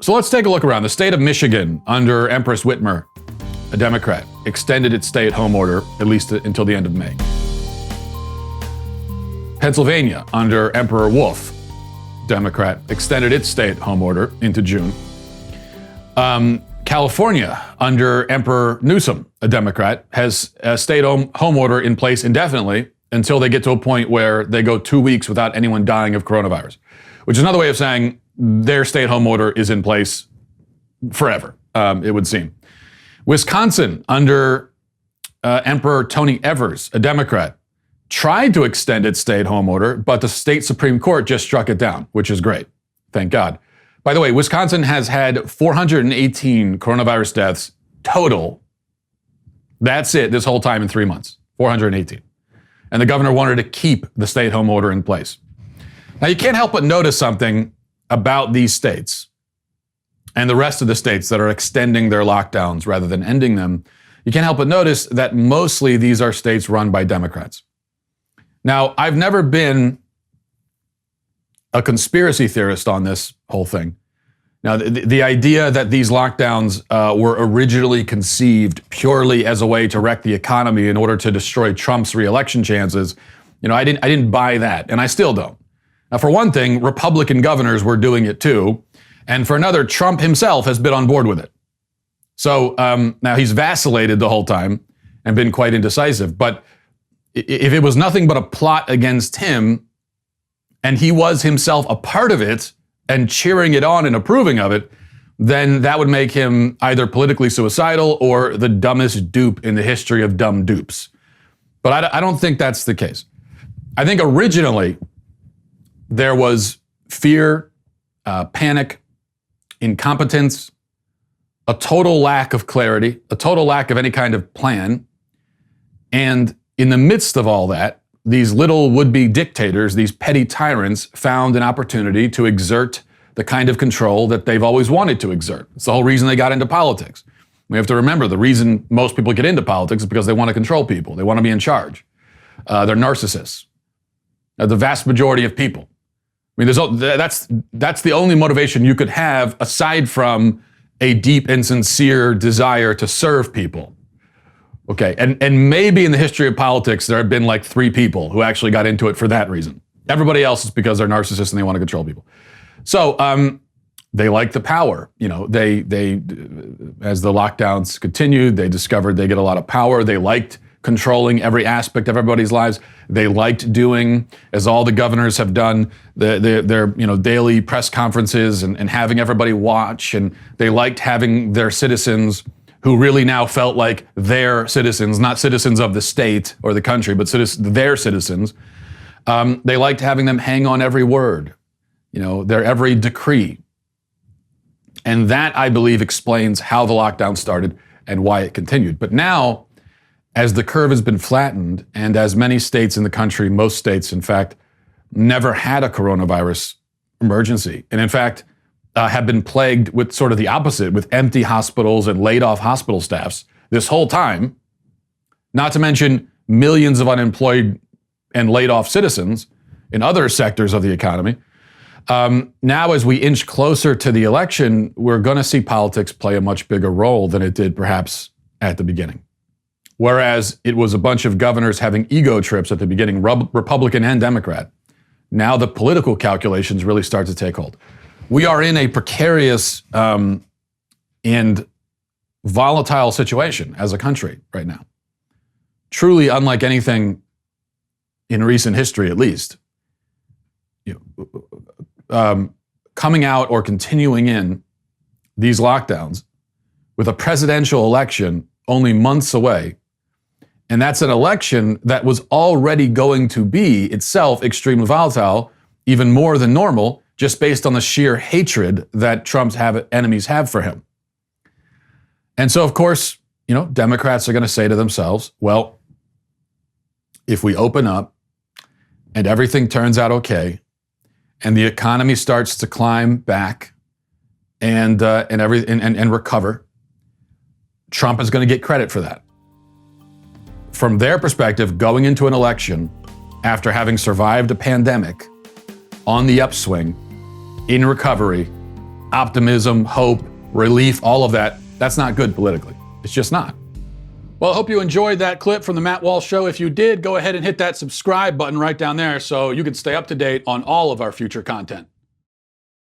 So let's take a look around. The state of Michigan, under Empress Whitmer, a Democrat, extended its stay-at-home order at least until the end of May. Pennsylvania, under Emperor Wolf, Democrat, extended its stay-at-home order into June. California, under Emperor Newsom, a Democrat, has a stay-at-home order in place indefinitely until they get to a point where they go 2 weeks without anyone dying of coronavirus, which is another way of saying their stay-at-home order is in place forever, it would seem. Wisconsin, under Emperor Tony Evers, a Democrat, tried to extend its stay-at-home order, but the state Supreme Court just struck it down, which is great. Thank God. By the way, Wisconsin has had 418 coronavirus deaths total. That's it this whole time in 3 months, 418. And the governor wanted to keep the stay-at-home order in place. Now, you can't help but notice something about these states and the rest of the states that are extending their lockdowns rather than ending them. You can't help but notice that mostly these are states run by Democrats. Now, I've never been a conspiracy theorist on this whole thing. Now, the idea that these lockdowns were originally conceived purely as a way to wreck the economy in order to destroy Trump's reelection chances, I didn't buy that, and I still don't. Now, for one thing, Republican governors were doing it too, and for another, Trump himself has been on board with it. So now he's vacillated the whole time and been quite indecisive. But if it was nothing but a plot against him, and he was himself a part of it and cheering it on and approving of it, then that would make him either politically suicidal or the dumbest dupe in the history of dumb dupes. But I don't think that's the case. I think originally there was fear, panic, incompetence, a total lack of clarity, a total lack of any kind of plan. And in the midst of all that, these little would-be dictators, these petty tyrants, found an opportunity to exert the kind of control that they've always wanted to exert. It's the whole reason they got into politics. We have to remember the reason most people get into politics is because they want to control people. They want to be in charge. They're narcissists. The vast majority of people. I mean, that's the only motivation you could have aside from a deep and sincere desire to serve people. Okay, and maybe in the history of politics, there have been like 3 people who actually got into it for that reason. Everybody else is because they're narcissists and they want to control people. So they like the power. They as the lockdowns continued, they discovered they get a lot of power. They liked controlling every aspect of everybody's lives. They liked doing, as all the governors have done, their daily press conferences and having everybody watch. And they liked having their citizens, who really now felt like their citizens, not citizens of the state or the country, but their citizens. They liked having them hang on every word, their every decree. And that, I believe, explains how the lockdown started and why it continued. But now, as the curve has been flattened, and as many states in the country, most states, in fact, never had a coronavirus emergency, and in fact, have been plagued with sort of the opposite, with empty hospitals and laid off hospital staffs this whole time, not to mention millions of unemployed and laid off citizens in other sectors of the economy. Now, as we inch closer to the election, we're going to see politics play a much bigger role than it did perhaps at the beginning. Whereas it was a bunch of governors having ego trips at the beginning, Republican and Democrat, now the political calculations really start to take hold. We are in a precarious and volatile situation as a country right now. Truly unlike anything in recent history, at least. Coming out or continuing in these lockdowns with a presidential election only months away. And that's an election that was already going to be itself extremely volatile, even more than normal, just based on the sheer hatred that Trump's enemies have for him. And so, of course, Democrats are going to say to themselves, well, if we open up and everything turns out okay, and the economy starts to climb back and recover, Trump is going to get credit for that. From their perspective, going into an election after having survived a pandemic on the upswing, in recovery, optimism, hope, relief, all of that, that's not good politically. It's just not. Well, I hope you enjoyed that clip from the Matt Walsh Show. If you did, go ahead and hit that subscribe button right down there so you can stay up to date on all of our future content.